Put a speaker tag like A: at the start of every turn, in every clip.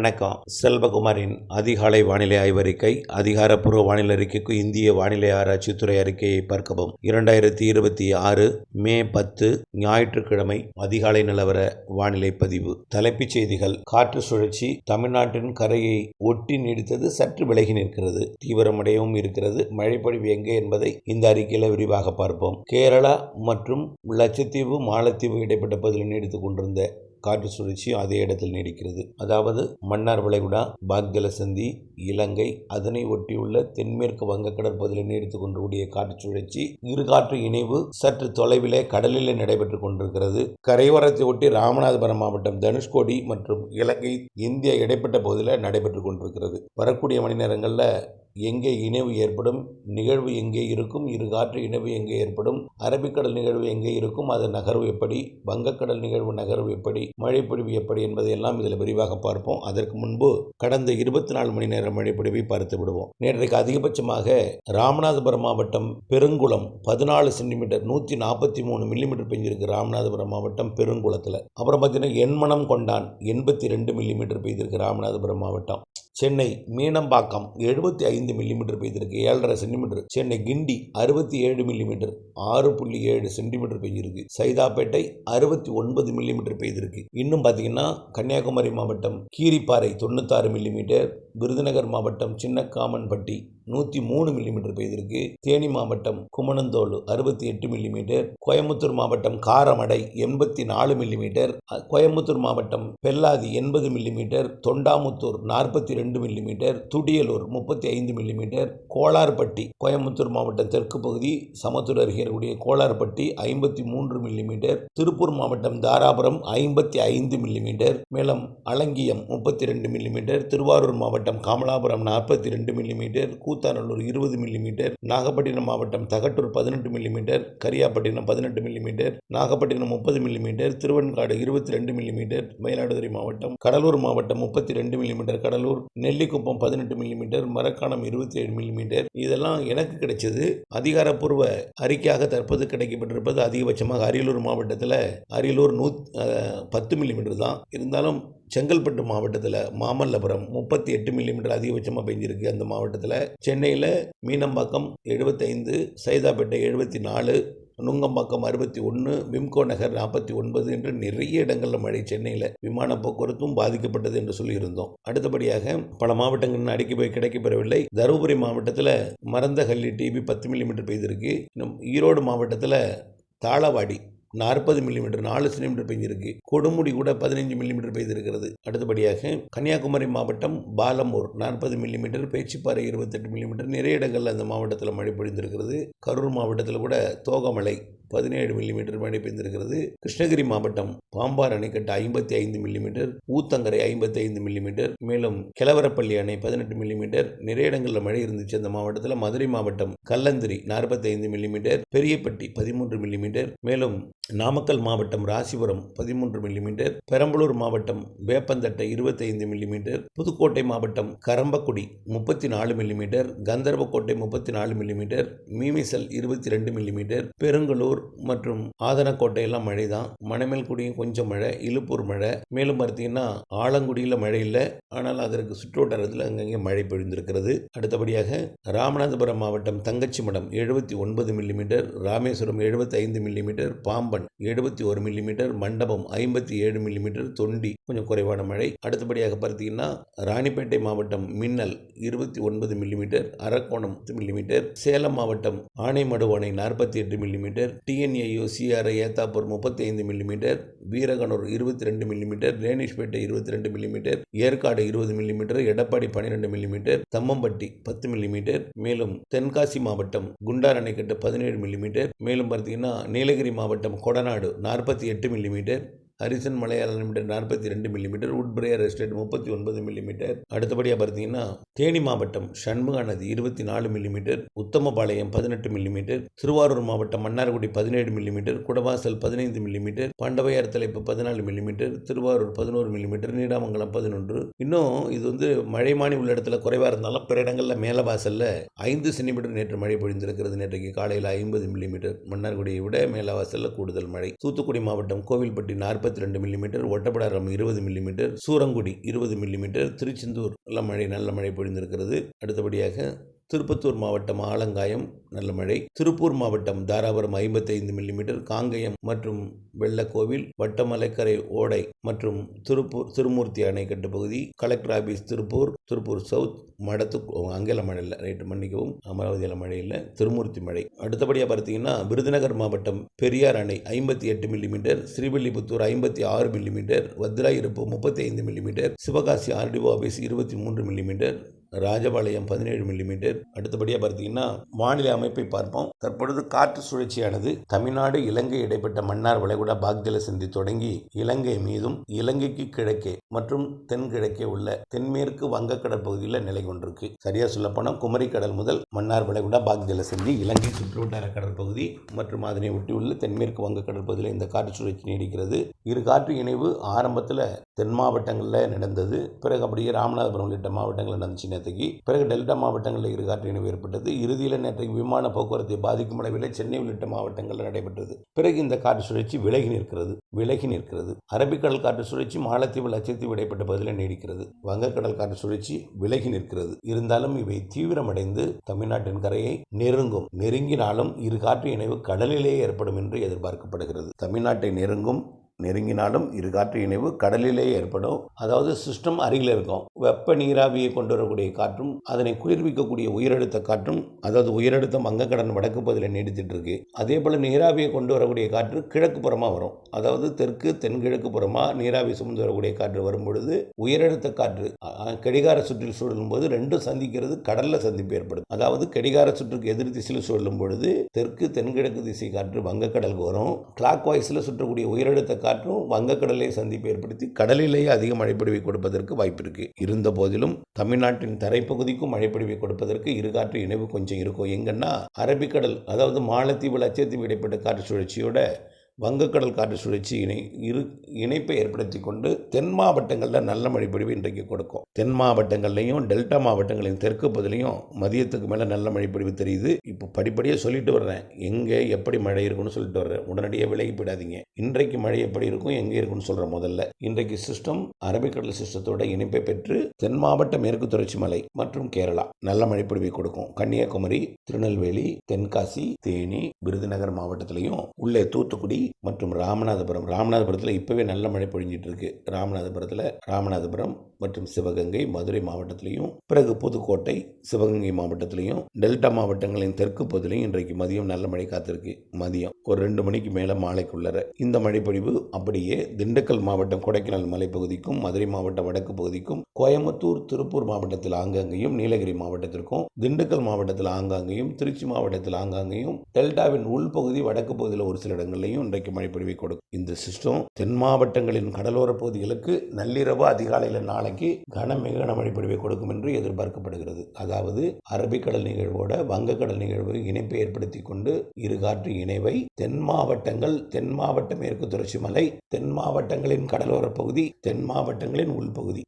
A: வணக்கம். செல்வகுமாரின் அதிகாலை வானிலை ஆய்வறிக்கை. அதிகாரப்பூர்வ வானிலை அறிக்கைக்கு இந்திய வானிலை ஆராய்ச்சித்துறை அறிக்கையை பார்க்கவும். 2026 மே 10 ஞாயிற்றுக்கிழமை அதிகாலை நிலவர வானிலை பதிவு. தலைப்புச் செய்திகள். காற்று சுழற்சி தமிழ்நாட்டின் கரையை ஒட்டி நீடித்தது சற்று விலகி நிற்கிறது. தீவிரமடையவும் இருக்கிறது. மழைப்பொழிவு எங்கே என்பதை இந்த அறிக்கையில் விரிவாக பார்ப்போம். கேரளா மற்றும் லட்சத்தீவு மாலத்தீவு இடைப்பட்ட பகுதியில் நீடித்துக் கொண்டிருந்த காற்று சுழற்சி அதே இடத்தில் நீடிக்கிறது. அதாவது மன்னார் வளைகுடா, பாக்ஜலசந்தி, இலங்கை, அதனை ஒட்டியுள்ள தென்மேற்கு வங்கக்கடல் பகுதியில் நீடித்துக் கொண்டிருக்கூடிய காற்று சுழற்சி இரு காற்று இணைவு சற்று தொலைவிலே கடலிலே நடைபெற்றுக் கொண்டிருக்கிறது. கரையோரத்தை ஒட்டி ராமநாதபுரம் மாவட்டம், தனுஷ்கோடி மற்றும் இலங்கை, இந்தியா இடைப்பட்ட பகுதியில் நடைபெற்றுக் கொண்டிருக்கிறது. வரக்கூடிய மணி நேரங்களில் எங்கே இணைவு ஏற்படும், நிகழ்வு எங்கே இருக்கும், இரு காற்று இணைவு எங்கே ஏற்படும், அரபிக்கடல் நிகழ்வு எங்கே இருக்கும், அது நகர்வு எப்படி, வங்கக்கடல் நிகழ்வு நகர்வு எப்படி, மழைப்பொழிவு எப்படி என்பதையெல்லாம் இதில் விரிவாக பார்ப்போம். அதற்கு முன்பு கடந்த 24 மணி நேர மழைப்பொழிவை பார்த்து விடுவோம். நேற்றைக்கு அதிகபட்சமாக ராமநாதபுரம் மாவட்டம் பெருங்குளம் 14 சென்டிமீட்டர் 143 மில்லிமீட்டர் பெய்திருக்கு. ராமநாதபுரம் மாவட்டம் பெருங்குளத்தில். அப்புறம் பார்த்தீங்கன்னா எண்மனம் கொண்டான் 82 மில்லிமீட்டர் பெய்திருக்கு ராமநாதபுரம் மாவட்டம். சென்னை மீனம்பாக்கம் 75 மில்லிமீட்டர் பெய்திருக்கு, 7.5 centimetre. Chennai Guindy 67 millimetre, 6.7 centimetre பெய்திருக்கு. சைதாப்பேட்டை 69 மில்லிமீட்டர் பெய்திருக்கு. இன்னும் பார்த்தீங்கன்னா கன்னியாகுமரி மாவட்டம் கீரிப்பாறை 96 மில்லிமீட்டர், விருதுநகர் மாவட்டம் சின்னக்காமன்பட்டி 103 மில்லிமீட்டர் பெய்திருக்கு. தேனி மாவட்டம் குமணந்தோல் 68 மில்லிமீட்டர், கோயம்புத்தூர் மாவட்டம் காரமடை 84 மில்லிமீட்டர், கோயம்புத்தூர் மாவட்டம் Bellathi 80 millimetre, Thondamuthur 42 millimetre, Thudiyalur 35 millimetre, Kolarpatti Coimbatore மாவட்டம் தெற்கு பகுதி சமத்தூர் அருகே இருக்கக்கூடிய கோளார்பட்டி 53 மில்லிமீட்டர், திருப்பூர் மாவட்டம் தாராபுரம் 55 மில்லிமீட்டர், மேலும் அலங்கியம் 32 மில்லிமீட்டர், திருவாரூர் மாவட்டம் காமலாபுரம் 42 மில்லிமீட்டர், கூத்தாநல்லூர் 20 மில்லிமீட்டர், நாகப்பட்டினம் மாவட்டம் Thagattur 18 millimetre, Kariyapattinam 18 millimetre, Nagapattinam 30 millimetre, Thiruvenkadu 22 millimetre, Mayiladuthurai மாவட்டம், கடலூர் மாவட்டம் 32 millimetre, Cuddalore, Nellikuppam 18 millimetre, Marakkanam 27 millimetre. இதெல்லாம் எனக்கு கிடைச்சது. அதிகாரப்பூர்வ அறிக்கையாக தற்போது கிடைக்கப்பட்டிருப்பது அதிகபட்சமாக அரியலூர் மாவட்டத்தில் அரியலூர் 10 மில்லிமீட்டர் தான். இருந்தாலும் செங்கல்பட்டு மாவட்டத்தில் மாமல்லபுரம் 38 மில்லிமீட்டர் அதிகபட்சமாக பெஞ்சிருக்கு. அந்த மாவட்டத்தில் சென்னையில் மீனம்பாக்கம் 75, சைதாப்பேட்டை 74, நுங்கம்பாக்கம் 61, விம்கோ நகர் 49 என்று நிறைய இடங்களில் மழை. சென்னையில் விமான போக்குவரத்தும் பாதிக்கப்பட்டது என்று சொல்லியிருந்தோம். அடுத்தபடியாக பல மாவட்டங்களின் அறிக்கை கிடைக்கப்பெறவில்லை. தருமபுரி மாவட்டத்தில் மரந்தஹள்ளி டிபி 10 மில்லிமீட்டர் பெய்திருக்கு. இன்னும் ஈரோடு மாவட்டத்தில் தாளவாடி 40 மில்லிமீட்டர் 4 சென்டிமீட்டர் பெய்திருக்கு. கொடுமுடி கூட 15 மில்லிமீட்டர் பெய்திருக்கிறது. அடுத்தபடியாக கன்னியாகுமரி மாவட்டம் பாலமூர் 40 மில்லிமீட்டர், பேச்சிப்பாறை 28 மில்லிமீட்டர். நிறைய இடங்களில் அந்த மாவட்டத்தில் மழை பொழிந்திருக்கிறது. கரூர் மாவட்டத்தில் கூட தோகமலை 17 மில்லிமீட்டர் மழை பெய்திருக்கிறது. கிருஷ்ணகிரி மாவட்டம் பாம்பார் அணைக்கட்டு 55 மில்லிமீட்டர், ஊத்தங்கரை 55 மில்லிமீட்டர், மேலும் கிழவரப்பள்ளி அணை 18 மில்லிமீட்டர். நிறைய இடங்களில் மழை இருந்துச்சு அந்த மாவட்டத்தில். மதுரை மாவட்டம் கல்லந்திரி 45 மில்லிமீட்டர், பெரியப்பட்டி 13 மில்லிமீட்டர், மேலும் நாமக்கல் மாவட்டம் ராசிபுரம் 13 மில்லிமீட்டர், பெரம்பலூர் மாவட்டம் வேப்பந்தட்டை 25 மில்லிமீட்டர், புதுக்கோட்டை மாவட்டம் Karambakkudi 34 millimetre, Gandarvakottai 34 millimetre, Meemisal 22 millimetre, Perungalur மற்றும் ஆதனக்கோட்டை எல்லாம் மழை தான். மணமேல்குடியும் கொஞ்சம் மழை, இலுப்பூர் மழை. மேலும் பார்த்தீங்கன்னா ஆலங்குடியில் மழை இல்லை, ஆனால் அதற்கு சுற்றுவட்டாரத்தில் அங்கங்கே மழை பொழிந்திருக்கிறது. அடுத்தபடியாக ராமநாதபுரம் மாவட்டம் Thangachimadam 79 millimetre, Rameswaram 75 millimetre, Pamban 71 millimetre, மண்டபம் 57 மில்லிமீட்டர், தொண்டி கொஞ்சம் குறைவான மழை. அடுத்தபடியாக பார்த்தீங்கன்னா ராணிப்பேட்டை மாவட்டம் மின்னல் 29 மில்லிமீட்டர், அரக்கோணம் 10 மில்லிமீட்டர், சேலம் மாவட்டம் ஆனைமடுவானை 48 millimetre, TNAU CRI Ethapur 35 millimetre, Veeraganur 22 millimetre, ரேனிஷ்பேட்டை 22 millimetre, Yercaud 20 millimetre, Edappadi 12 millimetre, Thammampatti 10 millimetre, மேலும் தென்காசி மாவட்டம் குண்டார் அணைக்கட்டு 17 மில்லிமீட்டர், மேலும் பார்த்தீங்கன்னா நீலகிரி மாவட்டம் Kodanad 48 millimetre, Harrison Malayalam limited 42 millimetre, Woodbriar estate 39 millimetre. அடுத்தபடியாக பார்த்தீங்கன்னா தேனி மாவட்டம் சண்முகா நதி 24 மில்லிமீட்டர், உத்தமபாளையம் 18 மில்லிமீட்டர், திருவாரூர் மாவட்டம் மன்னார்குடி 17 மில்லிமீட்டர், குடவாசல் 15 மில்லிமீட்டர், பாண்டவையார் தலைப்பு 14 மில்லிமீட்டர், திருவாரூர் 11 மில்லிமீட்டர், நீடாமங்கலம் 11. இன்னும் இது மழைமானி உள்ள இடத்துல குறைவாக இருந்தாலும் பிற இடங்களில் மேலவாசலில் 5 சென்டிமீட்டர் நேற்று மழை பொழிந்திருக்கிறது. நேற்றைக்கு காலையில் 50 மில்லிமீட்டர். மன்னார்குடியை விட மேலவாசலில் கூடுதல் மழை. தூத்துக்குடி மாவட்டம் Kovilpatti 40 42 millimetre, Ottapidaram 20 millimetre, Soorangudi 20 millimetre, Tiruchendur நல்ல மழை பொழிந்திருக்கிறது. அடுத்தபடியாக திருப்பத்தூர் மாவட்டம் ஆலங்காயம் நல்ல மழை, திருப்பூர் மாவட்டம் தாராபுரம் 55 மில்லிமீட்டர், காங்கயம் மற்றும் வெள்ளக்கோவில், வட்டமலைக்கரை ஓடை மற்றும் திருமூர்த்தி அணைக்கட்டு பகுதி, கலெக்டர் ஆபீஸ் திருப்பூர் சவுத், மடத்து அங்கேல மழை இல்லை, ரைட்டு மன்னிக்கவும், அமராவதியில் மழை இல்லை, திருமூர்த்தி மழை. அடுத்தபடியாக பார்த்தீங்கன்னா விருதுநகர் மாவட்டம் பெரியார் அணை 58 millimetre, Srivilliputhur 56 millimetre, Vathirayiruppu 35 millimetre, Sivakasi RTO office 23 millimetre, Rajapalayam 17 millimetre. அடுத்தபடியாக பார்த்தீங்கன்னா வானிலை அமைப்பை பார்ப்போம். தற்பொழுது காற்று சுழற்சியானது தமிழ்நாடு இலங்கை இடைப்பட்ட மன்னார் வளைகுடா பாக்ஜல சந்தி தொடங்கி இலங்கை மீதும் இலங்கைக்கு கிழக்கே மற்றும் தென்கிழக்கே உள்ள தென்மேற்கு வங்கக்கடல் பகுதியில் நிலை கொண்டிருக்கு. சரியா சொல்ல போனால் குமரிக்கடல் முதல் மன்னார் வளைகுடா பாக்ஜல சந்தி, இலங்கை சுற்றுவட்டார கடல் பகுதி மற்றும் அதனை ஒட்டியுள்ள தென்மேற்கு வங்கக்கடல் பகுதியில் இந்த காற்று சுழற்சி நீடிக்கிறது. இரு காற்று இணைவு ஆரம்பத்தில் தென் மாவட்டங்களில் நடந்தது, பிறகு அப்படியே ராமநாதபுரம் உள்ளிட்ட மாவட்டங்களில் நடந்துச்சு நேற்றுக்கு. பிறகு டெல்டா மாவட்டங்களில் இரு காற்று இணைவு ஏற்பட்டது. இறுதியில் நேற்றைக்கு விமான போக்குவரத்தை பாதிக்கும் அளவில் சென்னை உள்ளிட்ட மாவட்டங்களில் நடைபெற்றது. பிறகு இந்த காற்று சுழற்சி விலகி நிற்கிறது. அரபிக்கடல் காற்று சுழற்சி மாலத்தீவு லட்சத்தீவு இடைப்பட்ட பகுதியில் நீடிக்கிறது. வங்கக்கடல் காற்று சுழற்சி விலகி நிற்கிறது. இருந்தாலும் இவை தீவிரமடைந்து தமிழ்நாட்டின் கரையை நெருங்கினாலும் இரு காற்று இணைவு கடலிலேயே ஏற்படும் என்று எதிர்பார்க்கப்படுகிறது. தமிழ்நாட்டை நெருங்கினாலும் இரு காற்று இணைவு கடலிலே ஏற்படும். அதாவது சிஸ்டம் அருகில் இருக்கும். வெப்ப நீராவியை கொண்டு வரக்கூடிய காற்றும் அதனை குளிர்விக்கக்கூடிய உயரழுத்த காற்றும், அதாவது உயரழுத்தம் வங்கக்கடல் வடக்கு பகுதியில் நீடித்துட்டு இருக்கு. அதே போல நீராவியை கொண்டு வரக்கூடிய காற்று கிழக்கு புறமா வரும். அதாவது தெற்கு தென்கிழக்கு புறமா நீராவி சுமந்து வரக்கூடிய காற்று வரும் பொழுது உயரழுத்த காற்று கடிகார சுற்றில் சுழலும் போது ரெண்டும் சந்திக்கிறது, கடல்ல சந்திப்பு ஏற்படும். அதாவது கடிகார சுற்றுக்கு எதிர் திசையில் சுழலும் பொழுது தெற்கு தென்கிழக்கு திசை காற்று வங்கக்கடலுக்கு வரும். கிளாக் வாய்ஸில் சுற்றக்கூடிய உயரழுத்த காற்றும் வங்கக்கடலை சந்திப்பு ஏற்படுத்தி கடலிலேயே அதிக மழைப்பொழிவை கொடுப்பதற்கு வாய்ப்பு இருக்கு. இருந்த போதிலும் தமிழ்நாட்டின் தரைப்பகுதிக்கும் மழைப்பொழிவை கொடுப்பதற்கு இரு காற்று இணைவு கொஞ்சம் இருக்கும். எங்கன்னா அரபிக்கடல், அதாவது மாலத்தீவு லட்சத்தீவு இடைப்பட்ட காற்று சுழற்சியோட வங்கக்கடல் காற்று சுழற்சி இணைப்பை ஏற்படுத்தி கொண்டு தென் மாவட்டங்களில் நல்ல மழை பொழிவு இன்றைக்கு கொடுக்கும். தென் மாவட்டங்கள்லையும் டெல்டா மாவட்டங்களின் தெற்கு பகுதியிலையும் மதியத்துக்கு மேலே நல்ல மழை பொழிவு தெரியுது. இப்போ படிப்படியாக சொல்லிட்டு வர்றேன், எங்கே எப்படி மழை இருக்குன்னு சொல்லிட்டு வர்றேன். உடனடியாக விலகி போயிடாதீங்க. இன்றைக்கு மழை எப்படி இருக்கும், எங்கே இருக்குன்னு சொல்கிறேன். முதல்ல இன்றைக்கு சிஸ்டம் அரபிக்கடல் சிஸ்டத்தோட இணைப்பை பெற்று தென் மாவட்ட மேற்கு தொடர்ச்சி மலை மற்றும் கேரளா நல்ல மழை பொழிவை கொடுக்கும். கன்னியாகுமரி, திருநெல்வேலி, தென்காசி, தேனி, விருதுநகர் மாவட்டத்திலையும் உள்ளே தூத்துக்குடி மற்றும் ராமநாதபுரத்தில் இப்பவே நல்ல மழை பொழிஞ்சிட்டு இருக்கு. ராமநாதபுரம் மற்றும் சிவகங்கை, மதுரை மாவட்டத்திலையும், பிறகு புதுக்கோட்டை, சிவகங்கை மாவட்டத்திலையும், டெல்டா மாவட்டங்களின் தெற்கு பகுதியிலையும் இன்றைக்கு மதியம் நல்ல மழை காத்திருக்கு. மதியம் ஒரு 2 மணிக்கு மேல மாலைக்குள்ளர இந்த மழை பொழிவு அப்படியே திண்டுக்கல் மாவட்டம் கொடைக்கானல் மலைப்பகுதிக்கும், மதுரை மாவட்டம் வடக்கு பகுதிக்கும், கோயம்புத்தூர் திருப்பூர் மாவட்டத்தில் ஆங்காங்கேயும், நீலகிரி மாவட்டத்திற்கும், திண்டுக்கல் மாவட்டத்தில் ஆங்காங்கேயும், திருச்சி மாவட்டத்தில் ஆங்காங்கேயும், டெல்டாவின் உள்பகுதி வடக்கு பகுதியில் ஒரு சில இடங்களையும் இன்றைக்கு மழை பொழிவை கொடுக்கும். இந்த சிஸ்டம் தென் மாவட்டங்களின் கடலோர பகுதிகளுக்கு நள்ளிரவு அதிகாலையில் நாளைக்கு மிக கனமழை பொழிவை கொடுக்கும் என்று எதிர்பார்க்கப்படுகிறது. அதாவது அரபிக்கடல் நிகழ்வோட வங்கக்கடல் நிகழ்வு இணைப்பை ஏற்படுத்தி கொண்டு இரு காற்று இணைவை தென் மாவட்ட மேற்கு தொடர்ச்சி மலை, தென் மாவட்டங்களின் கடலோர பகுதி, தென் மாவட்டங்களின் உள்பகுதி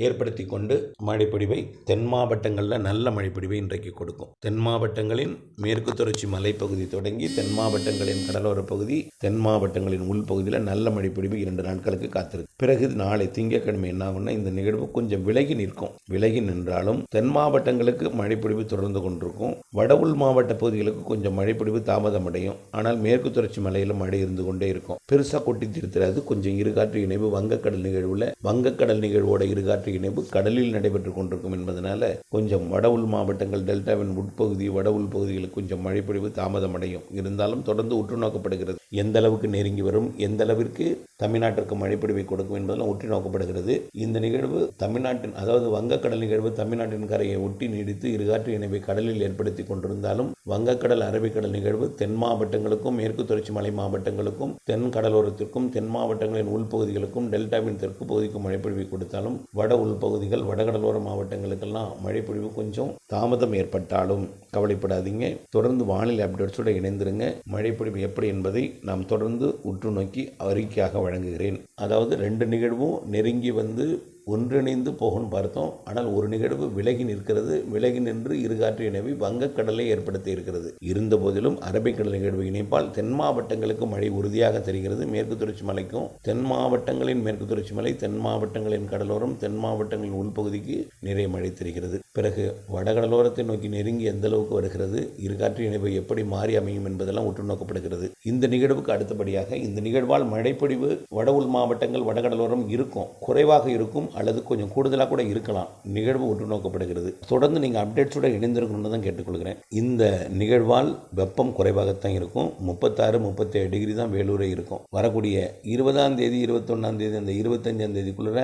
A: ஏற்படுத்தி கொண்டு மழைப்பொழிவை தென் மாவட்டங்களில் நல்ல மழைப்பொழிவை இன்றைக்கு கொடுக்கும். தென் மாவட்டங்களின் மேற்கு தொடர்ச்சி மலைப்பகுதி தொடங்கி தென் மாவட்டங்களின் கடலோர பகுதி, தென் மாவட்டங்களின் உள்பகுதியில் நல்ல மழைப்பொழிவு 2 நாட்களுக்கு காத்திருக்கு. பிறகு நாளை திங்கட்கிழமை என்ன ஆகும்னா இந்த நிகழ்வு கொஞ்சம் விலகி நிற்கும். விலகி நின்றாலும் தென் மாவட்டங்களுக்கு மழைப்பொழிவு தொடர்ந்து கொண்டிருக்கும். வட உள் மாவட்ட பகுதிகளுக்கு கொஞ்சம் மழைப்பொழிவு தாமதம் அடையும். ஆனால் மேற்கு தொடர்ச்சி மலையில் மழை இருந்து கொண்டே இருக்கும். பெருசா கொட்டி தீர்த்துறாது. கொஞ்சம் இருகாற்று இணைவு வங்கக்கடல் நிகழ்வோட இருகாற்று இணைப்பு கடலில் நடைபெற்றுக் கொண்டிருக்கும் என்பதனால கொஞ்சம் வட உள் மாவட்டங்கள், டெல்டாவின் உட்பகுதி, வட உள் பகுதிகளுக்கு கொஞ்சம் மழைப்பொழிவு தாமதம் அடையும். இருந்தாலும் தொடர்ந்து உற்று நோக்கப்படுகிறது. எந்த அளவுக்கு நெருங்கி வரும், எந்த அளவிற்கு தமிழ்நாட்டிற்கு மழைப்பொழிவை கொடுக்கும் என்பதெல்லாம் உற்று நோக்கப்படுகிறது. இந்த நிகழ்வு தமிழ்நாட்டின், அதாவது வங்கக்கடல் நிகழ்வு தமிழ்நாட்டின் கரையை ஒட்டி நீடித்து இருகாற்று இணைவை கடலில் ஏற்படுத்தி கொண்டிருந்தாலும் வங்கக்கடல் அரபிக்கடல் நிகழ்வு தென் மாவட்டங்களுக்கும், மேற்கு தொடர்ச்சி மலை மாவட்டங்களுக்கும், தென் கடலோரத்திற்கும், தென் மாவட்டங்களின் உள்பகுதிகளுக்கும், டெல்டாவின் தெற்கு பகுதிக்கும் மழைப்பொழிவை கொடுத்தாலும் வட உள்பகுதிகள், வடகடலோர மாவட்டங்களுக்கெல்லாம் மழைப்பொழிவு கொஞ்சம் தாமதம் ஏற்பட்டாலும் கவலைப்படாதீங்க. தொடர்ந்து வானிலை அப்டேட்ஸோட இணைந்திருங்க. மழைப்பொழிவு எப்படி என்பதை நாம் தொடர்ந்து உற்று நோக்கி அறிக்கையாக வழங்குகிறேன். அதாவது 2 நிகழ்வும் நெருங்கி வந்து ஒன்றிணைந்து போகும்னு பார்த்தோம். ஆனால் ஒரு நிகழ்வு விலகி நிற்கிறது. விலகி நின்று இருகாற்று இணைவு வங்கக்கடலை ஏற்படுத்தி இருக்கிறது. இருந்த போதிலும் அரபிக்கடல் நிகழ்வு இணைப்பால் தென் மாவட்டங்களுக்கு மழை உறுதியாக தெரிகிறது. மேற்கு தொடர்ச்சி மலைக்கும் தென் மாவட்டங்களின் மேற்கு தொடர்ச்சி மலை, தென் மாவட்டங்களின் கடலோரம், தென் மாவட்டங்களின் உள்பகுதிக்கு நிறைய மழை தெரிகிறது. பிறகு வடகடலோரத்தை நோக்கி நெருங்கி எந்த அளவுக்கு வருகிறது, இருகாற்று இணைவு எப்படி மாறி அமையும் என்பதெல்லாம் உற்று நோக்கப்படுகிறது. இந்த நிகழ்வுக்கு அடுத்தபடியாக இந்த நிகழ்வால் மழைப்பொழிவு வட உள் மாவட்டங்கள் வடகடலோரம் இருக்கும், குறைவாக இருக்கும் அல்லது கொஞ்சம் கூடுதலாக கூட இருக்கலாம். நிகழ்வு உற்று நோக்கப்படுகிறது. தொடர்ந்து நீங்கள் அப்டேட்ஸோட இணைந்திருக்கணும்னு தான் கேட்டுக்கொள்கிறேன். இந்த நிகழ்வால் வெப்பம் குறைவாகத்தான் இருக்கும். 36-37 டிகிரி தான் வேலூரே இருக்கும். வரக்கூடிய 20ஆம் தேதி 21ஆம் தேதி அந்த 25ஆம் தேதிக்குள்ள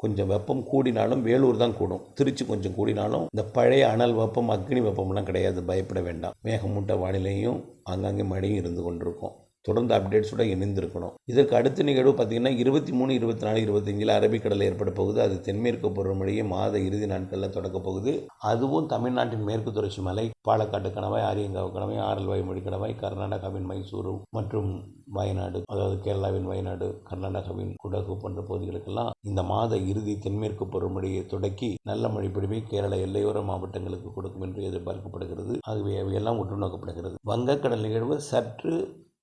A: கொஞ்சம் வெப்பம் கூடினாலும் வேலூர் தான் கூடும். திருச்சி கொஞ்சம் கூடினாலும் இந்த பழைய அனல் வெப்பம் அக்னி வெப்பம்லாம் கிடையாது, பயப்பட வேண்டாம். மேகமூட்ட வானிலையும் ஆங்காங்கே மழையும் இருந்து கொண்டிருக்கும். தொடர்ந்து அப்டேட்ஸோட இணைந்திருக்கணும். இதற்கு அடுத்த நிகழ்வு பார்த்தீங்கன்னா 23, 24, 25 அரபிக்கடலில் ஏற்பட போகுது. அது தென்மேற்கு பருவமழையே மாத இறுதி நாட்களில் தொடக்க போகுது. அதுவும் தமிழ்நாட்டின் மேற்கு தொடர்ச்சி மலை, பாலக்காட்டு கணவாய், ஆரியங்காவு கணவாய், ஆரல்வாய்மொழி கணவாய், கர்நாடகாவின் மைசூரு மற்றும் வயநாடு, அதாவது கேரளாவின் வயநாடு, கர்நாடகாவின் குடகு போன்ற பகுதிகளுக்கெல்லாம் இந்த மாத இறுதி தென்மேற்கு பருவமழையை தொடக்கி நல்ல மழை பொழிவை கேரள எல்லையோர மாவட்டங்களுக்கு கொடுக்கும் என்று எதிர்பார்க்கப்படுகிறது. ஆகவே அவையெல்லாம் உற்று நோக்கப்படுகிறது. வங்கக்கடல் நிகழ்வு சற்று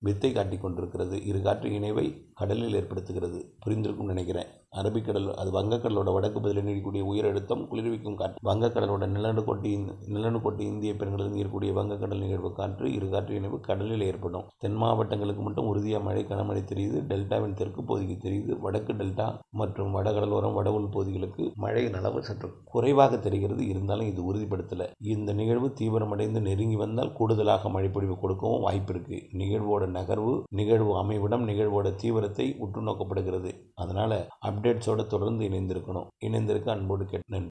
A: வித்தை காட்டிக் கொண்டிருக்கிறது. இருகாற்று இணைவை கடலில் ஏற்படுத்துகிறது. புரிந்திருக்கும் நினைக்கிறேன். அரபிக்கடல், அது வங்கக்கடலோட வடக்கு பகுதியில் நீடிக்கக்கூடிய உயர் அழுத்தம் குளிர்விக்கும் காற்று, வங்கக்கடலோட நிலநடுக்கோட்டு இந்திய பெருங்கடலில் இருக்கக்கூடிய வங்கக்கடல் நிகழ்வு காற்று, இருகாற்று இணைவு கடலில் ஏற்படும். தென் மாவட்டங்களுக்கு மட்டும் உறுதியாக மழை, கனமழை தெரியுது. டெல்டாவின் தெற்கு பகுதிக்கு தெரியுது. வடக்கு டெல்டா மற்றும் வடகடலோரம் வட உள் பகுதிகளுக்கு மழையின் அளவு சற்று குறைவாக தெரிகிறது. இருந்தாலும் இது உறுதிப்படுத்தலை. இந்த நிகழ்வு தீவிரமடைந்து நெருங்கி வந்தால் கூடுதலாக மழைப்பொழிவு கொடுக்கவும் வாய்ப்பு இருக்கு. நிகழ்வோட நகர்வு, நிகழ்வு அமைவிடம், நிகழ்வோட தீவிரத்தை உற்று நோக்கப்படுகிறது. அதனால அப்டேட்ஸோட தொடர்ந்து இணைந்திருக்க அன்போடு கேட்டேன்.